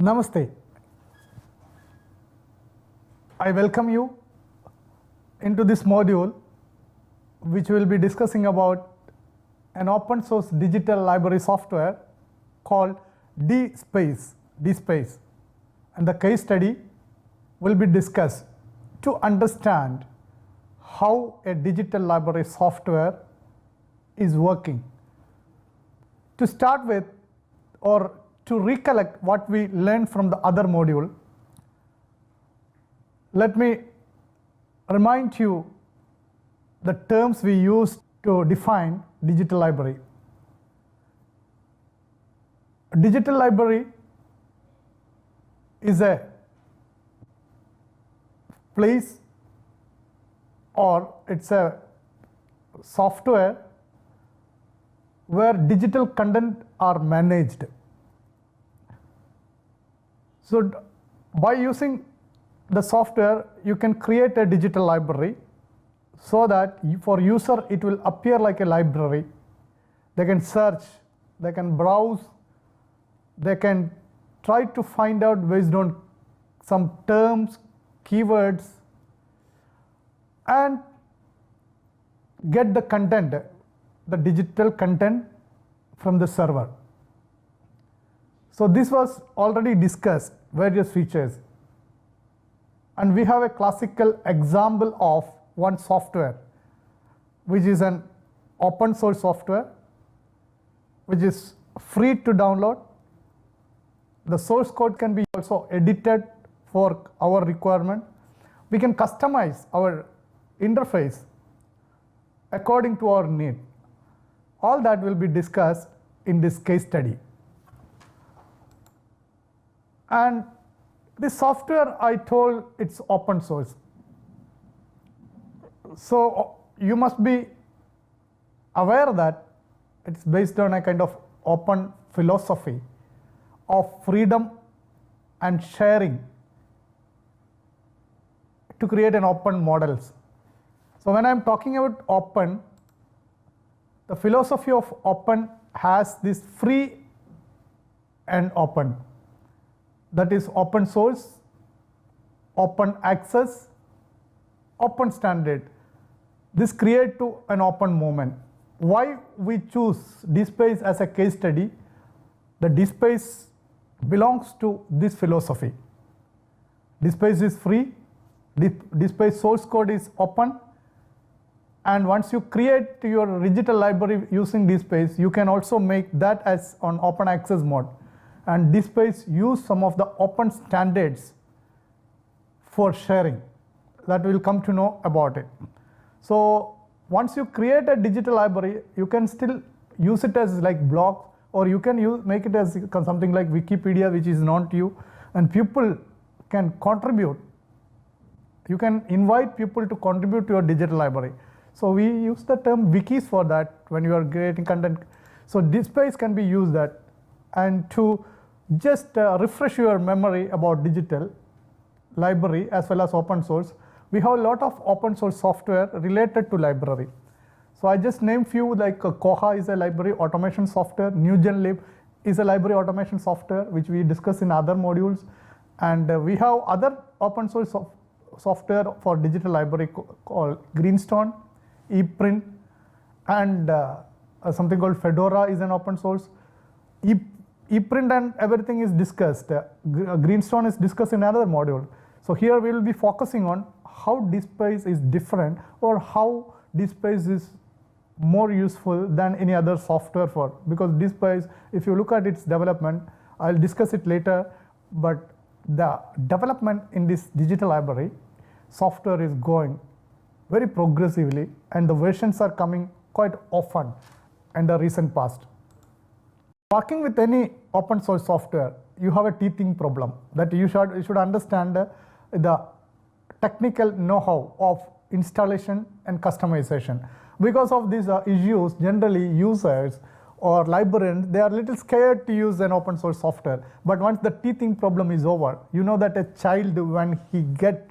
Namaste. I welcome you into this module which will be discussing about an open source digital library software called DSpace. And the case study will be discussed to understand how a digital library software is working. To start with, or to recollect what we learned from the other module, let me remind you the terms we used to define digital library. A digital library is a place, or it's a software where digital content are managed. So by using the software, you can create a digital library so that for user it will appear like a library. They can search, they can browse, they can try to find out based on some terms, keywords, and get the content, the digital content from the server. So this was already discussed, various features. And we have a classical example of one software, which is an open source software, which is free to download. The source code can be also edited for our requirement. We can customize our interface according to our need. All that will be discussed in this case study. And this software, I told, it's open source. So you must be aware that it's based on a kind of open philosophy of freedom and sharing to create an open models. So when I'm talking about open, the philosophy of open has this free and open. That is open source, open access, open standard. This creates to an open movement. Why we choose DSpace as a case study? The DSpace belongs to this philosophy. DSpace is free, DSpace source code is open, and once you create your digital library using DSpace, you can also make that as on open access mode. And DSpace use some of the open standards for sharing. That we'll come to know about it. So once you create a digital library, you can still use it as like blocks, or you can make it as something like Wikipedia, which is known to you, and people can contribute. You can invite people to contribute to your digital library. So we use the term wikis for that when you are creating content. So DSpace can be used that. And to just refresh your memory about digital library as well as open source, we have a lot of open source software related to library. So I just named few, like Koha is a library automation software, NewGenLib is a library automation software which we discussed in other modules, and we have other open source software for digital library called Greenstone, ePrint, and something called Fedora is an open source. ePrint and everything is discussed. Greenstone is discussed in another module. So here we will be focusing on how DSpace is different, or how DSpace is more useful than any other software for, because DSpace, if you look at its development, I'll discuss it later, but the development in this digital library software is going very progressively, and the versions are coming quite often in the recent past. Working with any open source software, you have a teething problem that you should understand the technical know-how of installation and customization. Because of these issues, generally users or librarians, they are a little scared to use an open source software. But once the teething problem is over, you know that a child, when he gets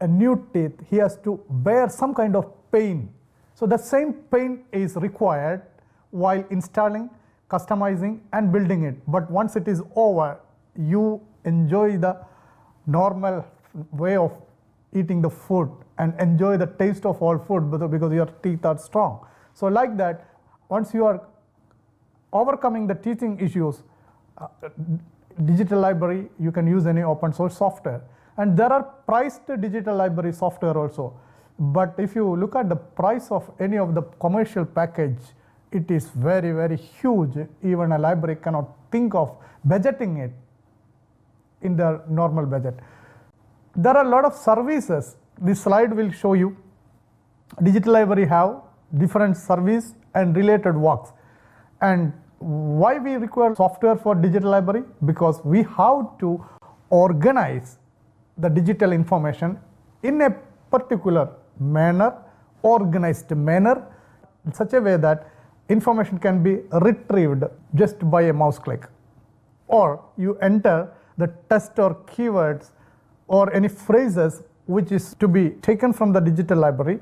a new teeth, he has to bear some kind of pain. So the same pain is required while installing, customizing and building it. But once it is over, you enjoy the normal way of eating the food and enjoy the taste of all food because your teeth are strong. So like that, once you are overcoming the teaching issues, digital library, you can use any open source software. And there are priced digital library software also. But if you look at the price of any of the commercial package, it is very, very huge. Even a library cannot think of budgeting it in their normal budget. There are a lot of services. This slide will show you. Digital library have different service and related works. And why we require software for digital library? Because we have to organize the digital information in a particular manner, organized manner, in such a way that information can be retrieved just by a mouse click. Or you enter the text or keywords or any phrases which is to be taken from the digital library,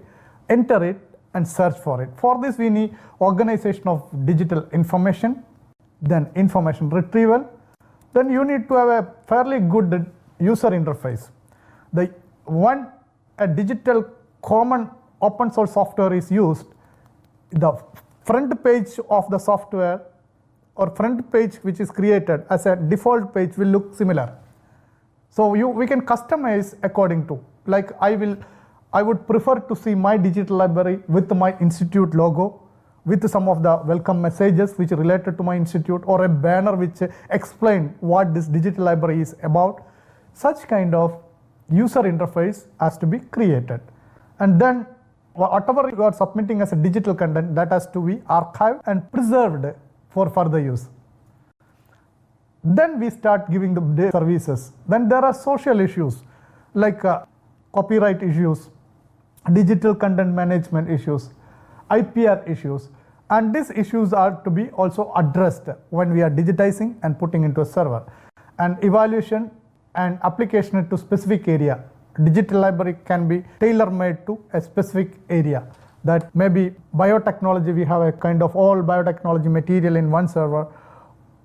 enter it and search for it. For this we need organization of digital information, then information retrieval, then you need to have a fairly good user interface. A digital common open source software is used, the front page of the software or front page which is created as a default page will look similar. So we can customize according to, like I would prefer to see my digital library with my institute logo, with some of the welcome messages which are related to my institute, or a banner which explain what this digital library is about. Such kind of user interface has to be created. And then whatever you are submitting as a digital content, that has to be archived and preserved for further use. Then we start giving the services. Then there are social issues like copyright issues, digital content management issues, IPR issues, and these issues are to be also addressed when we are digitizing and putting into a server. And evaluation and application to specific area. Digital library can be tailor-made to a specific area. That maybe biotechnology, we have a kind of all biotechnology material in one server,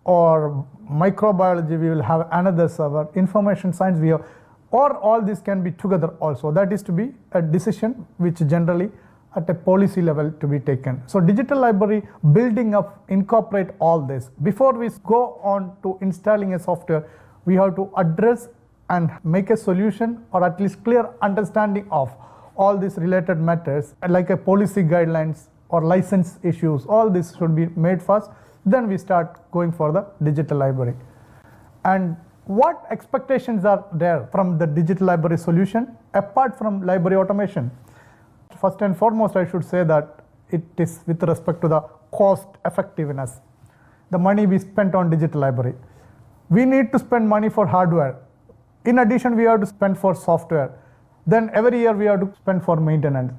or microbiology, we will have another server, information science, we have, or all this can be together also. That is to be a decision which generally at a policy level to be taken. So digital library building up incorporate all this. Before we go on to installing a software, we have to address and make a solution or at least clear understanding of all these related matters, like a policy guidelines or license issues. All this should be made first, then we start going for the digital library. And what expectations are there from the digital library solution apart from library automation? First and foremost, I should say that it is with respect to the cost effectiveness. The money we spent on digital library. We need to spend money for hardware. In addition, we have to spend for software. Then every year we have to spend for maintenance.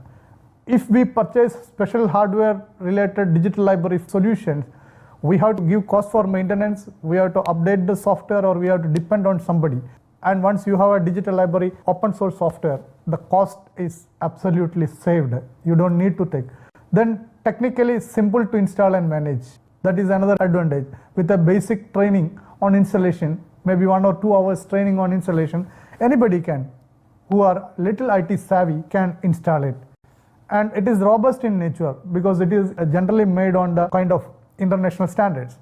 If we purchase special hardware related digital library solutions, we have to give cost for maintenance, we have to update the software, or we have to depend on somebody. And once you have a digital library open source software, the cost is absolutely saved. You don't need to take. Then technically simple to install and manage. That is another advantage. With a basic training on installation, maybe 1 or 2 hours training on installation, anybody can, who are little IT savvy, can install it. And it is robust in nature because it is generally made on the kind of international standards.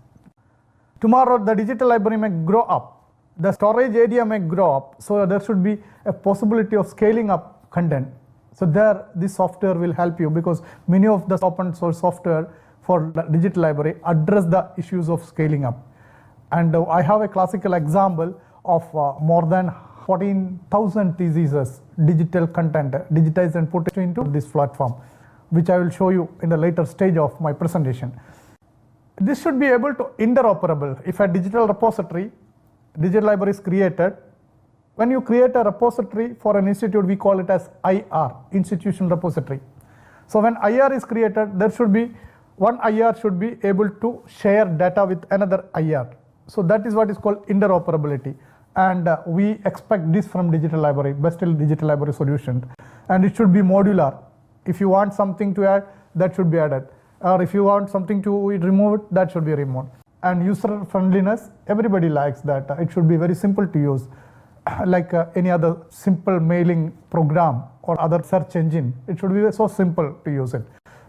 Tomorrow the digital library may grow up, the storage area may grow up, so there should be a possibility of scaling up content. So there this software will help you, because many of the open source software for the digital library address the issues of scaling up. And I have a classical example of more than 14,000 theses, digital content, digitized and put into this platform, which I will show you in the later stage of my presentation. This should be able to interoperable. If a digital repository, digital library is created, when you create a repository for an institute, we call it as IR, institution repository. So when IR is created, there should be one IR should be able to share data with another IR. So that is what is called interoperability. And we expect this from digital library, best digital library solution. And it should be modular. If you want something to add, that should be added. Or if you want something to remove, that should be removed. and user friendliness, everybody likes that. It should be very simple to use, like any other simple mailing program or other search engine. It should be so simple to use it.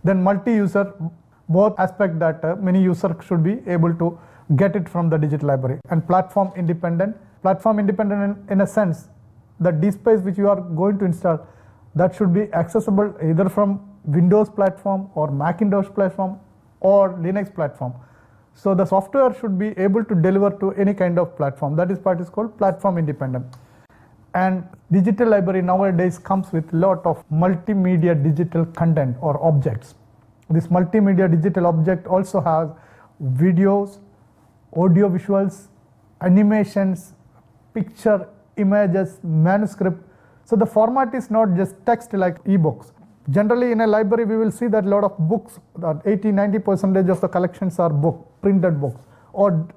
Then multi-user, both aspect that many users should be able to get it from the digital library. And platform independent in a sense, the DSpace which you are going to install, that should be accessible either from Windows platform or Macintosh platform or Linux platform. So the software should be able to deliver to any kind of platform. That is part is called platform independent. And digital library nowadays comes with a lot of multimedia digital content or objects. This multimedia digital object also has videos, audio visuals, animations, picture, images, manuscript. So the format is not just text like ebooks. Generally in a library we will see that a lot of books, that 80-90% of the collections are printed books, or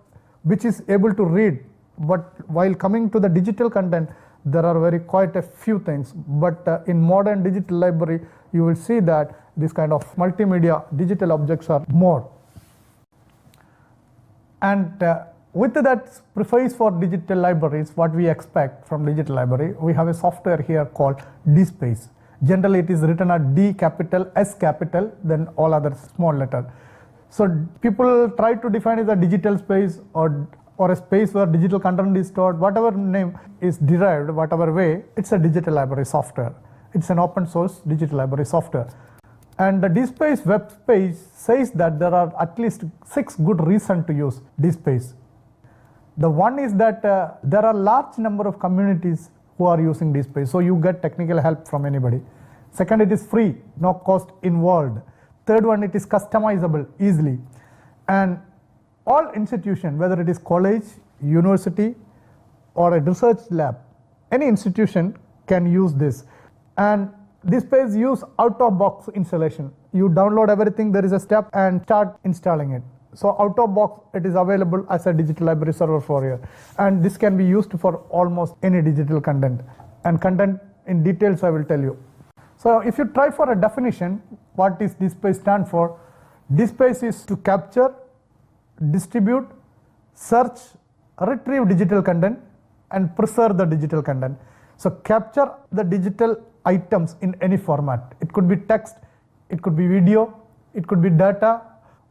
which is able to read. But while coming to the digital content, there are quite a few things. But in modern digital library, you will see that this kind of multimedia digital objects are more. And with that preface for digital libraries, what we expect from digital library, we have a software here called DSpace. Generally it is written at D capital, S capital, then all other small letter. So people try to define it as a digital space or a space where digital content is stored, whatever name is derived, whatever way, it's a digital library software. It's an open source digital library software. And the DSpace web page says that there are at least 6 good reasons to use DSpace. The one is that there are large number of communities who are using DSpace, so you get technical help from anybody. Second, it is free, no cost involved. Third one, it is customizable easily. And all institution, whether it is college, university, or a research lab, any institution can use this. And DSpace use out-of-box installation. You download everything, there is a step, and start installing it. So out-of-box, it is available as a digital library server for you. And this can be used for almost any digital content. And content in details I will tell you. So if you try for a definition, what is DSpace stand for? DSpace is to capture, distribute, search, retrieve digital content, and preserve the digital content. So capture the digital items in any format. It could be text, it could be video, it could be data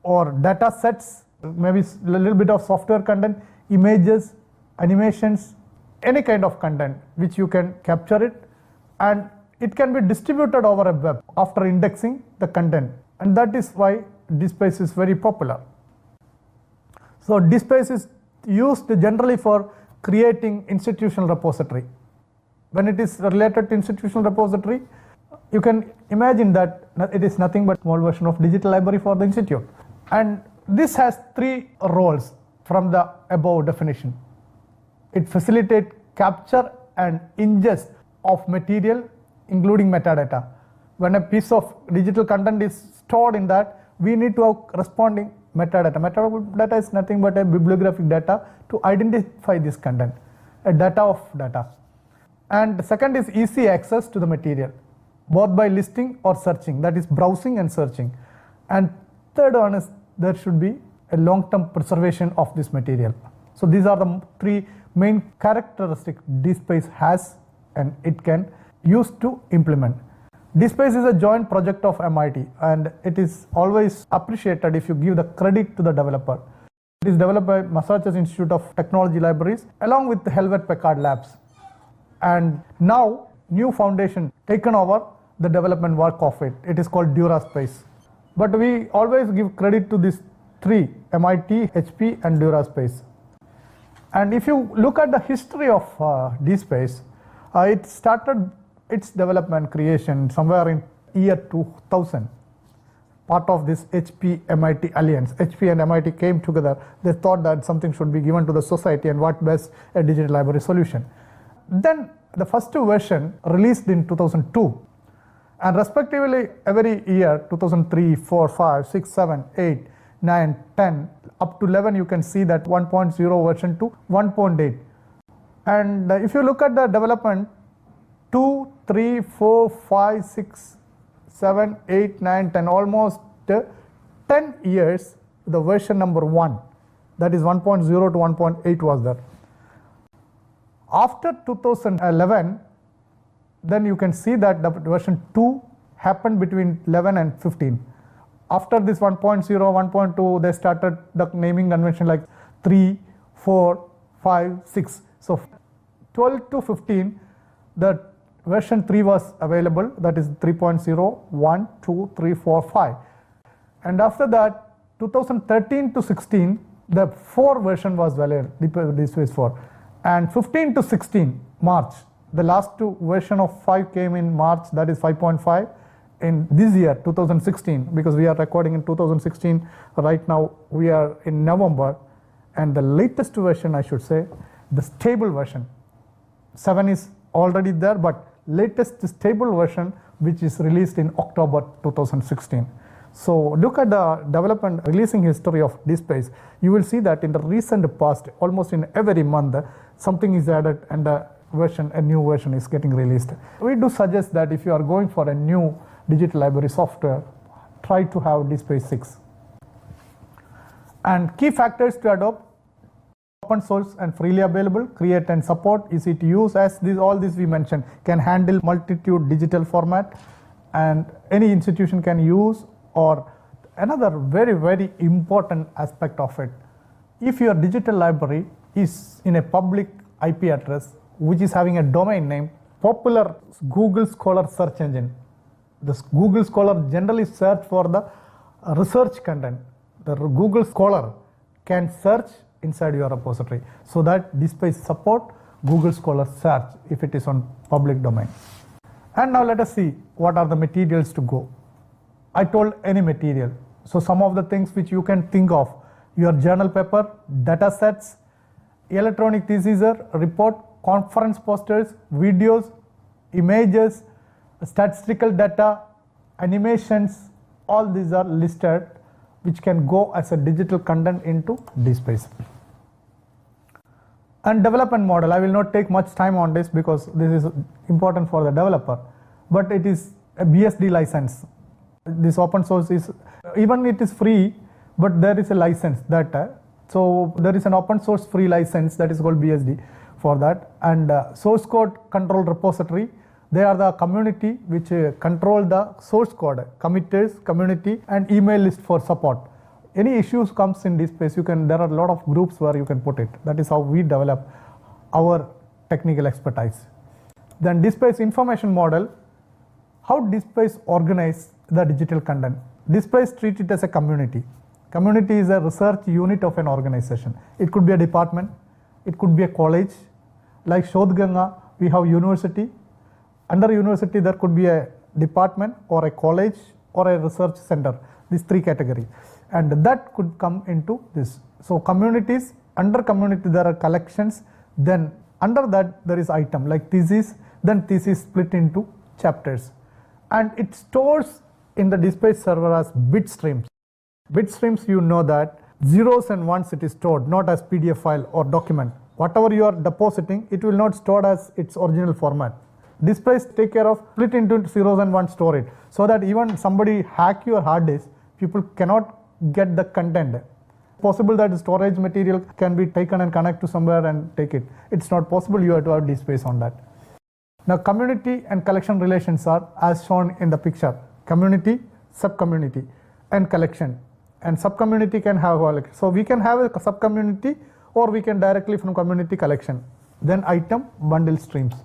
or data sets, maybe a little bit of software content, images, animations, any kind of content which you can capture it, and it can be distributed over a web after indexing the content. And that is why DSpace is very popular. So DSpace is used generally for creating institutional repository. When it is related to institutional repository, you can imagine that it is nothing but small version of digital library for the institute. And this has 3 roles from the above definition. It facilitates capture and ingest of material, including metadata. When a piece of digital content is stored in that, we need to have corresponding metadata. Metadata is nothing but a bibliographic data to identify this content, a data of data. And the second is easy access to the material, both by listing or searching, that is browsing and searching. And third one is there should be a long-term preservation of this material. So these are the 3 main characteristics DSpace has and it can use to implement. DSpace is a joint project of MIT, and it is always appreciated if you give the credit to the developer. It is developed by Massachusetts Institute of Technology Libraries along with the Hewlett Packard Labs. And now new foundation taken over the development work of it. It is called DuraSpace. But we always give credit to these 3, MIT, HP and DuraSpace. And if you look at the history of DSpace, it started its development creation somewhere in year 2000. Part of this HP-MIT alliance. HP and MIT came together. They thought that something should be given to the society, and what best, a digital library solution. Then the first version released in 2002, and respectively every year 2003, 4, 5, 6, 7, 8, 9, 10 up to 11 you can see that 1.0 version to 1.8. And if you look at the development 2, 3, 4, 5, 6, 7, 8, 9, 10, almost 10 years, the version number 1. that is 1.0 to 1.8 was there. After 2011, then you can see that the version 2 happened between 11 and 15. After this 1.0, 1.2, they started the naming convention like 3, 4, 5, 6. So 12 to 15, the version 3 was available, that is 3.0, 1, 2, 3, 4, 5. And after that, 2013 to 16, the 4 version was valid, DSpace 4. And 15 to 16, March, the last 2 version of 5 came in March, that is 5.5. In this year, 2016, because we are recording in 2016, right now we are in November, and the latest version, I should say, the stable version, 7 is already there, but latest stable version, which is released in October 2016. So look at the development releasing history of DSpace. You will see that in the recent past, almost in every month, something is added and a new version is getting released. We do suggest that if you are going for a new digital library software, try to have DSpace 6. And key factors to adopt: open source and freely available, create and support, easy to use, as all this we mentioned, can handle multitude digital format, and any institution can use. Or another very important aspect of it, if your digital library is in a public IP address which is having a domain name, popular Google Scholar search engine, this Google Scholar generally search for the research content. The Google Scholar can search inside your repository, so that DSpace support Google Scholar search if it is on public domain. And now let us see what are the materials to go. I told any material. So some of the things which you can think of: your journal paper, data sets, electronic thesis report, conference posters, videos, images, statistical data, animations, all these are listed, which can go as a digital content into DSpace. And development model, I will not take much time on this because this is important for the developer, but it is a BSD license. This open source is, even it is free, but there is a license that, so there is an open source free license that is called BSD for that. And source code control repository, they are the community which control the source code, committers, community, and email list for support. Any issues comes in DSpace, there are a lot of groups where you can put it. That is how we develop our technical expertise. Then DSpace information model, how DSpace organize the digital content. DSpace treat it as a community. Community is a research unit of an organization. It could be a department, it could be a college. Like Shodhganga, we have university. Under university, there could be a department or a college or a research center. These 3 categories. And that could come into this. So communities, under community there are collections, then under that there is item like thesis, then thesis split into chapters. And it stores in the DSpace server as bit streams. Bit streams, you know that zeros and ones it is stored, not as PDF file or document. Whatever you are depositing, it will not store as its original format. DSpace take care of split into zeros and ones, store it, so that even somebody hack your hard disk, people cannot get the content. Possible that storage material can be taken and connect to somewhere and take it. It's not possible, you have to have DSpace on that. Now community and collection relations are as shown in the picture. Community, sub-community, and collection. And sub-community can have, so we can have a sub-community, or we can directly from community collection. Then item, bundle streams.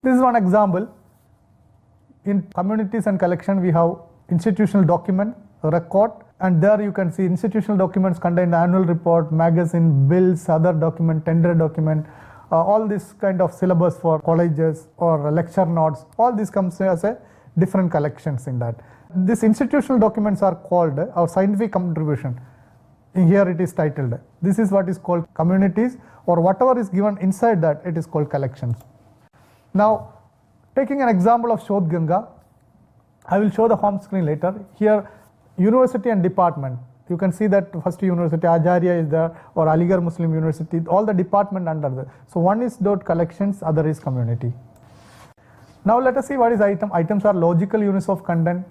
This is one example. In communities and collection, we have institutional document, record, and there you can see institutional documents contain the annual report, magazine, bills, other document, tender document, all this kind of syllabus for colleges or lecture notes, all this comes as a different collections in that. These institutional documents are called our scientific contribution. In here it is titled. This is what is called communities, or whatever is given inside that, it is called collections. Now, taking an example of Shodhganga, I will show the home screen later. Here, university and department. You can see that first university, Acharya is there, or Aligarh Muslim University, all the department under there. So one is dot collections, other is community. Now let us see what is item. Items are logical units of content.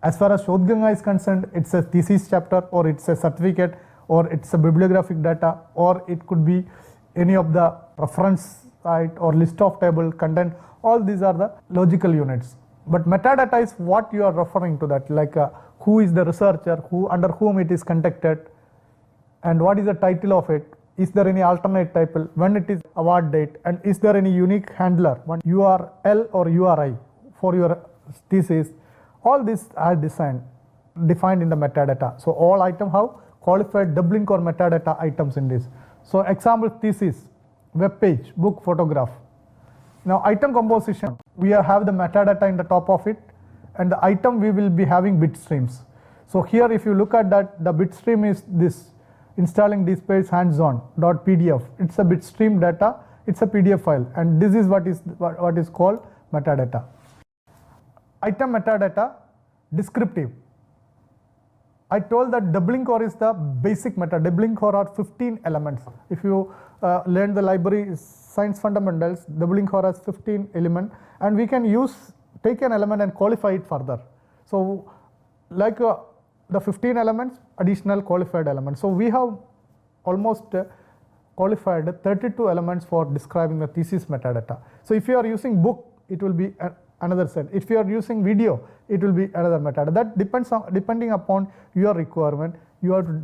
As far as Shodhganga is concerned, it's a thesis chapter or it's a certificate or it's a bibliographic data, or it could be any of the reference site or list of table content. All these are the logical units. But metadata is what you are referring to, that like who is the researcher, under whom it is conducted, and what is the title of it, is there any alternate title, when it is award date, and is there any unique handler, one URL or URI for your thesis. All these are defined in the metadata. So all items have qualified double link or metadata items in this. So example, thesis, web page, book, photograph. Now item composition, we have the metadata in the top of it, and the item we will be having bit streams. So here if you look at that, the bit stream is this, installing DSpace hands-on.pdf. It's a bit stream data, it's a PDF file, and this is what is called metadata. Item metadata, descriptive. I told that double link or is the basic meta. Double link or are 15 elements. If you learn the library science fundamentals, double link or has 15 elements, and we can take an element and qualify it further. So like the 15 elements, additional qualified elements. So we have almost qualified 32 elements for describing the thesis metadata. So if you are using book, it will be another set. If you are using video, it will be another metadata. That depending upon your requirement, you have to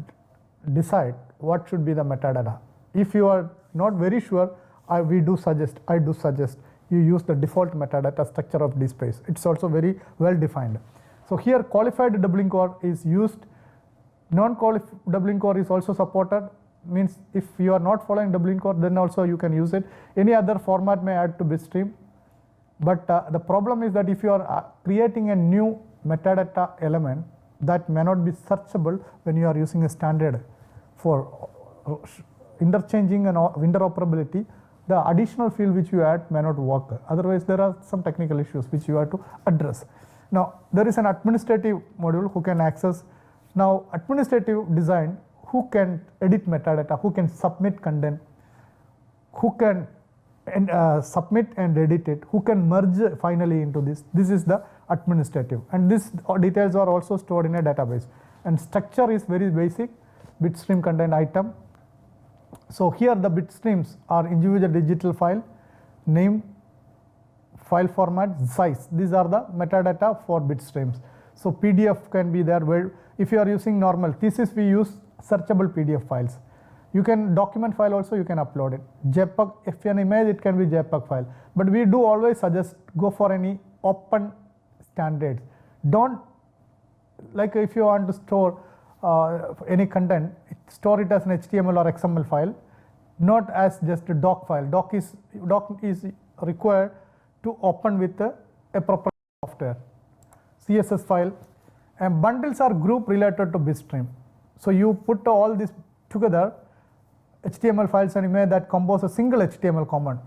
decide what should be the metadata. If you are not very sure, I do suggest you use the default metadata structure of DSpace. It's also very well defined. So here qualified double link or is used, non-qualified double link or is also supported, means if you are not following double link or, then also you can use it. Any other format may add to bitstream. But the problem is that if you are creating a new metadata element, that may not be searchable when you are using a standard for interchanging and interoperability. The additional field which you add may not work. Otherwise, there are some technical issues which you have to address. Now, there is an administrative module who can access. Now, administrative design, who can edit metadata, who can submit content, who can submit and edit it, who can merge finally into this. This is the administrative, and these details are also stored in a database. And structure is very basic, bitstream content item. So here the bit streams are individual digital file, name, file format, size. These are the metadata for bit streams. So PDF can be there, where if you are using normal thesis, we use searchable PDF files. You can document file also, you can upload it. JPEG, if an image, it can be JPEG file. But we do always suggest go for any open standards. Don't, like if you want to store any content, store it as an HTML or XML file, not as just a doc file. Doc is required to open with a proper software. CSS file, and bundles are group related to bitstream. So you put all this together, HTML files and image that compose a single HTML command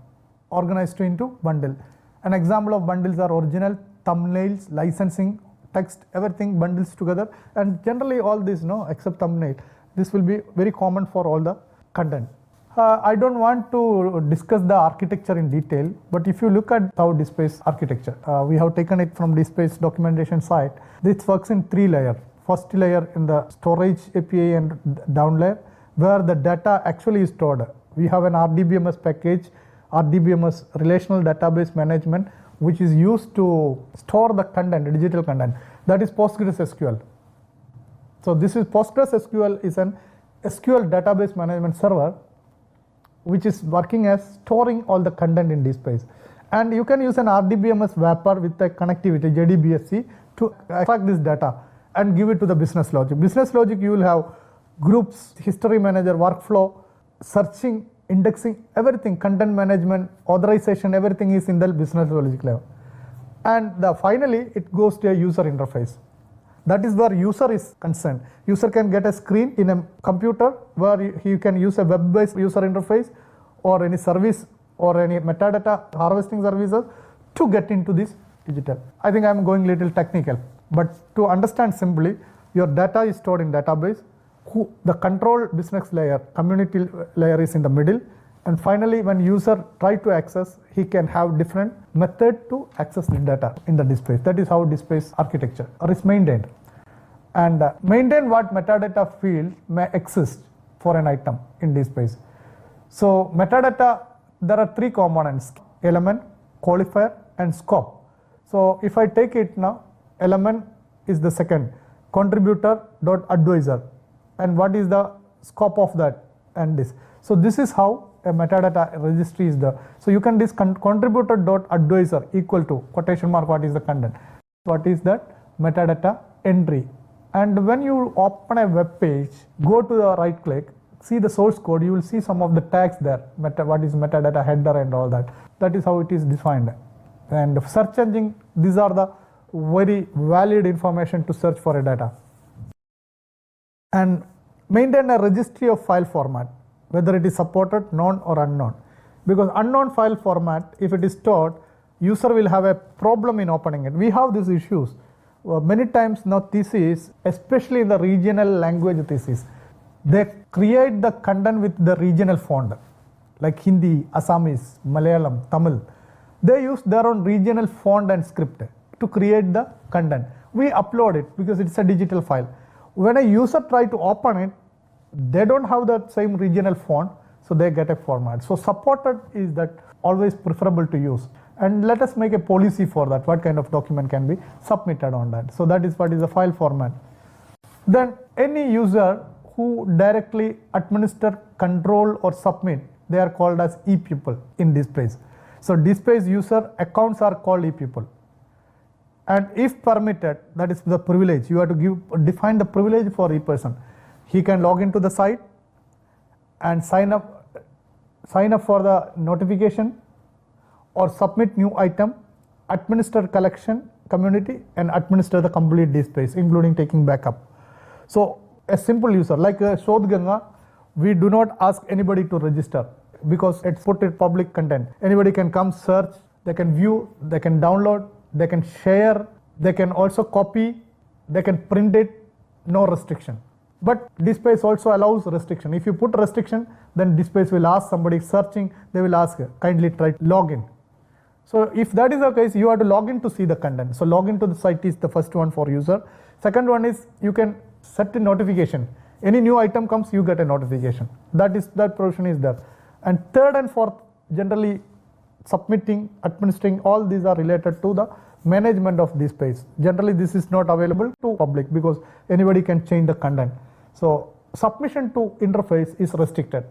organized into bundle. An example of bundles are original, thumbnails, licensing, text, everything bundles together, and generally all this, except thumbnail, this will be very common for all the content. I don't want to discuss the architecture in detail, but if you look at how DSpace architecture, we have taken it from DSpace documentation site. This works in 3 layers. First layer in the storage API and down layer, where the data actually is stored. We have an RDBMS package, RDBMS relational database management, which is used to store the content, digital content. That is PostgreSQL. So this is PostgreSQL is an SQL database management server, which is working as storing all the content in DSpace. And you can use an RDBMS wrapper with a connectivity, JDBSC, to extract this data and give it to the business logic. Business logic, you will have groups, history manager, workflow, searching, indexing, everything, content management, authorization, everything is in the business logic level. And finally, it goes to a user interface. That is where user is concerned. User can get a screen in a computer where he can use a web-based user interface or any service or any metadata harvesting services to get into this digital. I think I'm going little technical, but to understand simply, your data is stored in database. The control business layer, community layer is in the middle, and finally when user try to access, he can have different method to access the data in the DSpace. That is how DSpace architecture is maintained. And maintain what metadata field may exist for an item in DSpace. So metadata, there are three components: element, qualifier and scope. So if I take it now, element is the second, contributor.advisor, and what is the scope of that, and this. So this is how a metadata registry is there. So you can this contributor.advisor equal to quotation mark what is the content, what is that metadata entry. And when you open a web page, go to the right click, see the source code, you will see some of the tags there, what is metadata header and all that. That is how it is defined. And search engine, these are the very valid information to search for a data. And maintain a registry of file format, whether it is supported, known or unknown. Because unknown file format, if it is stored, user will have a problem in opening it. We have these issues. Many times now thesis, especially in the regional language thesis, they create the content with the regional font, like Hindi, Assamese, Malayalam, Tamil. They use their own regional font and script to create the content. We upload it because it's a digital file. When a user try to open it, they don't have that same regional font, so they get a format. So supported is that always preferable to use. And let us make a policy for that, what kind of document can be submitted on that. So that is what is the file format. Then any user who directly administer, control or submit, they are called as e-people in DSpace. So DSpace user accounts are called e-people. And if permitted, that is the privilege. You have to define the privilege for e-person. He can log into the site and sign up for the notification or submit new item, administer collection community and administer the complete DSpace, including taking backup. So a simple user like Shodhganga, we do not ask anybody to register because it's put in public content. Anybody can come search, they can view, they can download, they can share, they can also copy, they can print it, no restriction. But DSpace also allows restriction. If you put restriction, then DSpace will ask somebody searching, they will ask kindly try to log in. So if that is the case, you have to log in to see the content. So log into the site is the first one for user. Second one is you can set a notification. Any new item comes, you get a notification. That provision is there. And third and fourth, generally submitting, administering, all these are related to the management of DSpace. Generally this is not available to public because anybody can change the content. So submission to interface is restricted.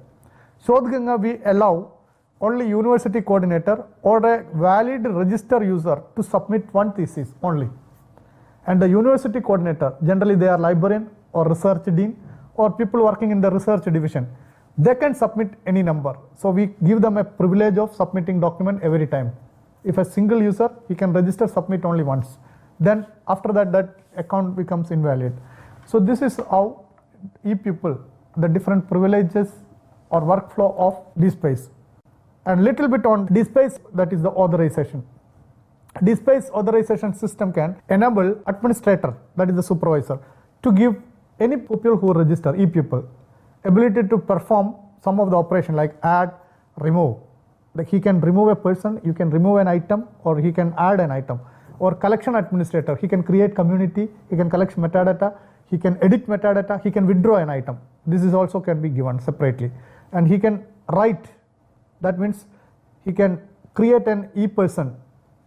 Shodhganga we allow only university coordinator or a valid register user to submit one thesis only. And the university coordinator, generally they are librarian or research dean or people working in the research division. They can submit any number. So we give them a privilege of submitting document every time. If a single user, he can register, submit only once. Then after that, that account becomes invalid. So this is how e-people, the different privileges or workflow of DSpace. And little bit on DSpace, that is the authorization. DSpace authorization system can enable administrator, that is the supervisor, to give any people who register, e-people, ability to perform some of the operation like add, remove. Like he can remove a person, you can remove an item, or he can add an item. Or collection administrator, he can create community, he can collect metadata, he can edit metadata, he can withdraw an item. This is also can be given separately. And he can write, that means he can create an e-person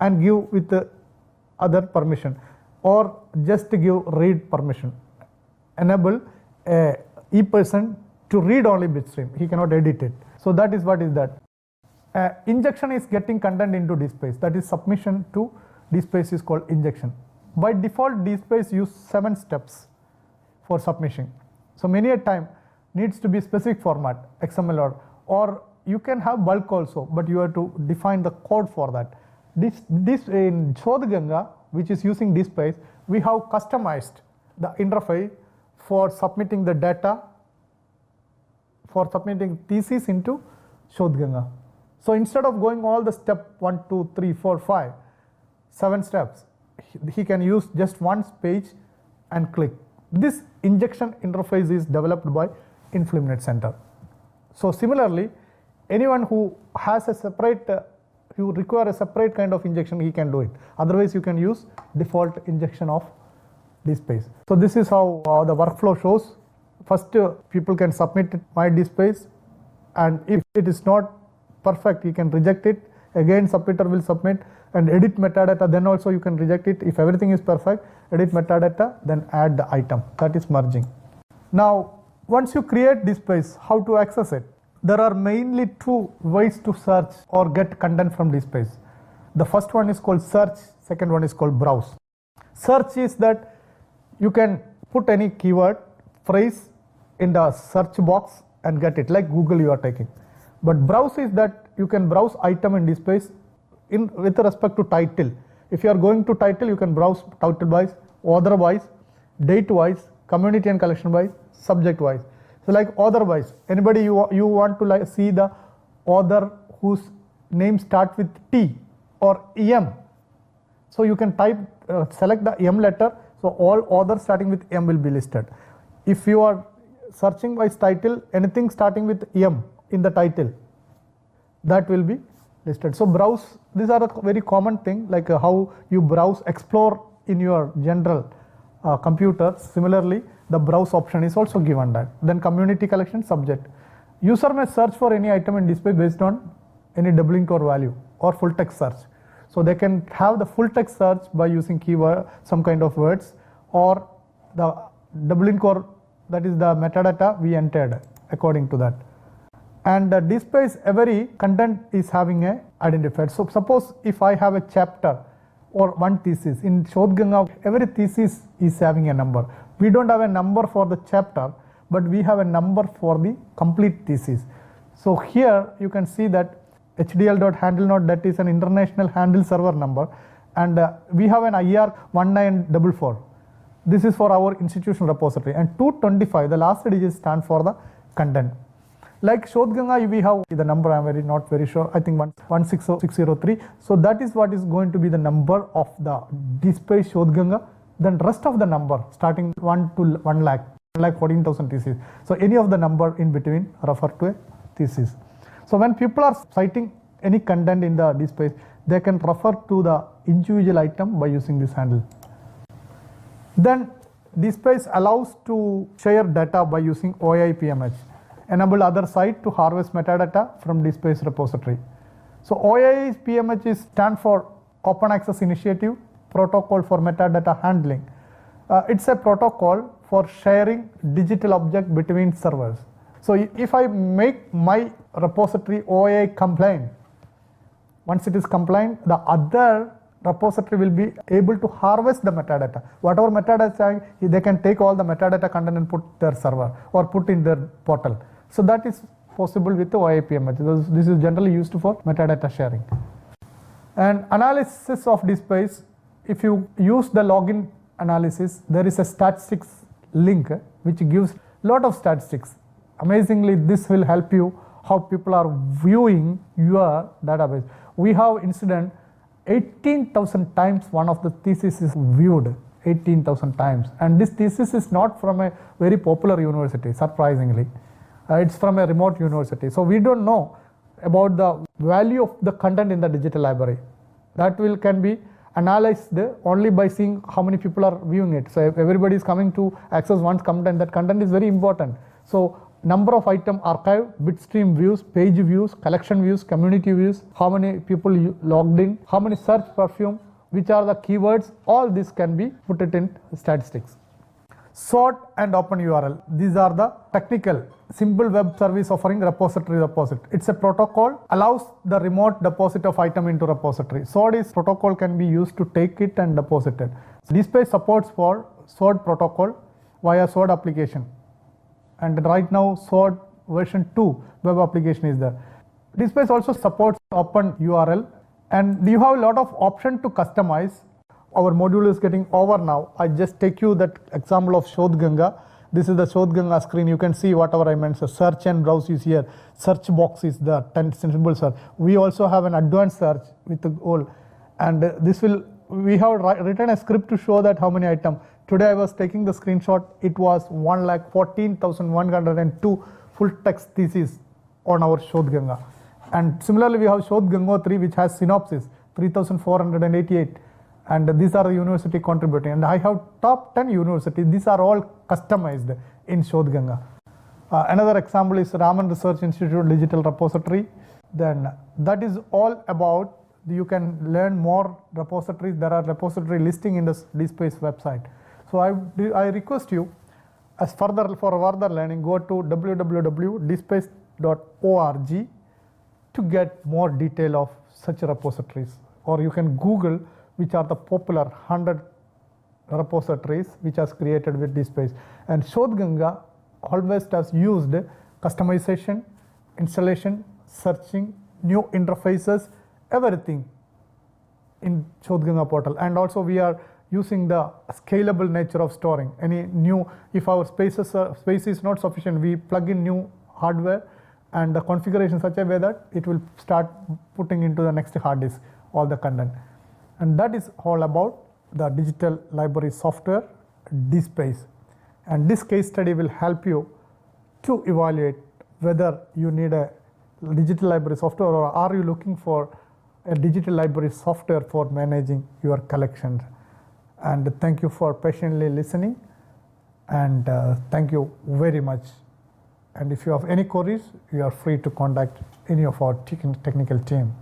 and give with the other permission, or just give read permission. Enable a e-person to read only bitstream, he cannot edit it. So that is what is that. Injection is getting content into DSpace, that is submission to DSpace is called injection. By default, DSpace use 7 steps for submission. So many a time needs to be specific format, XML or you can have bulk also, but you have to define the code for that. This in Shodhganga, which is using DSpace, we have customized the interface for submitting the data, for submitting thesis into Shodhganga. So instead of going all the step 1, 2, 3, 4, 5, 7 steps, he can use just one page and click. This injection interface is developed by InfluMnet Center. So similarly, anyone who has a separate, you require a separate kind of injection, he can do it. Otherwise, you can use default injection of DSpace. So this is how the workflow shows. First, people can submit my DSpace, and if it is not perfect, you can reject it. Again, submitter will submit and edit metadata. Then also you can reject it. If everything is perfect, edit metadata, then add the item. That is merging. Now, once you create DSpace, how to access it? There are mainly two ways to search or get content from DSpace. The first one is called search, second one is called browse. Search is that you can put any keyword, phrase in the search box and get it, like Google you are taking. But browse is that you can browse item in DSpace with respect to title. If you are going to title, you can browse title wise, author wise, date wise, community and collection wise, subject wise. So like author wise, anybody you want to see the author whose name starts with T or M. So you can type, select the M letter. So all authors starting with M will be listed. If you are searching by title, anything starting with M in the title, that will be listed. So browse, these are a very common thing, like how you browse, explore in your general computer. Similarly, the browse option is also given that. Then community, collection, subject. User may search for any item in DSpace based on any double link or value or full text search. So they can have the full text search by using keyword, some kind of words, or the double link, or that is the metadata we entered according to that. And DSpace, every content is having a identifier. So suppose if I have a chapter or one thesis in Shodhganga, every thesis is having a number. We don't have a number for the chapter, but we have a number for the complete thesis. So here you can see that hdl.handle node, that is an international handle server number, and we have an IR 1944. This is for our institutional repository, and 225, the last digit stand for the content. Like Shodhganga, we have the number, I'm not very sure, I think 16603. So that is what is going to be the number of the DSpace Shodhganga. Then rest of the number starting 1 to 1 lakh, 1,14,000 theses. So any of the number in between refer to a thesis. So when people are citing any content in the DSpace, they can refer to the individual item by using this handle. Then DSpace allows to share data by using OAI PMH. Enable other site to harvest metadata from DSpace repository. So OAI PMH stand for Open Access Initiative Protocol for Metadata Handling. It's a protocol for sharing digital object between servers. So if I make my repository OAI compliant, once it is compliant, the other repository will be able to harvest the metadata. Whatever metadata, they can take all the metadata content and put their server or put in their portal. So that is possible with the OAI PMH. This is generally used for metadata sharing. And analysis of DSpace, if you use the login analysis, there is a statistics link which gives lot of statistics. Amazingly, this will help you how people are viewing your database. We have incident 18,000 times one of the thesis is viewed, 18,000 times. And this thesis is not from a very popular university, surprisingly. It's from a remote university. So we don't know about the value of the content in the digital library. That can be analyzed only by seeing how many people are viewing it. So if everybody is coming to access one's content, that content is very important. So number of item archive, bitstream views, page views, collection views, community views, how many people logged in, how many search perfume, which are the keywords, all this can be put it in statistics. Sort and open URL. These are the technical simple web service offering repository deposit. It's a protocol, allows the remote deposit of item into repository. SORT is protocol can be used to take it and deposit it. DSpace supports for SORT protocol via SORT application. And right now SORT version 2 web application is there. DSpace also supports open URL, and you have a lot of option to customize. Our module is getting over now. I just take you that example of Shodhganga. This is the Shodhganga screen. You can see whatever I mentioned. Search and browse is here. Search box is the 10 symbol search. We also have an advanced search with the goal. And this will, we have written a script to show that how many items. Today I was taking the screenshot. It was 1,14,102 full text thesis on our Shodhganga. And similarly, we have Shodhganga 3, which has synopsis, 3,488. And these are the university contributing. And I have top 10 universities. These are all customized. in Shodhganga. Another example is Raman Research Institute Digital Repository. Then that is all about, you can learn more repositories. There are repository listing in the DSpace website. So I request you, as for further learning, go to www.dspace.org to get more detail of such repositories, or you can Google which are the popular 100 repositories which has created with DSpace. And Shodhganga always has used customization, installation, searching, new interfaces, everything in Shodhganga portal. And also we are using the scalable nature of storing. Any new, if our space is not sufficient, we plug in new hardware and the configuration such a way that it will start putting into the next hard disk all the content. And that is all about the digital library software, DSpace. And this case study will help you to evaluate whether you need a digital library software or are you looking for a digital library software for managing your collections. And thank you for patiently listening, and thank you very much. And if you have any queries, you are free to contact any of our technical team.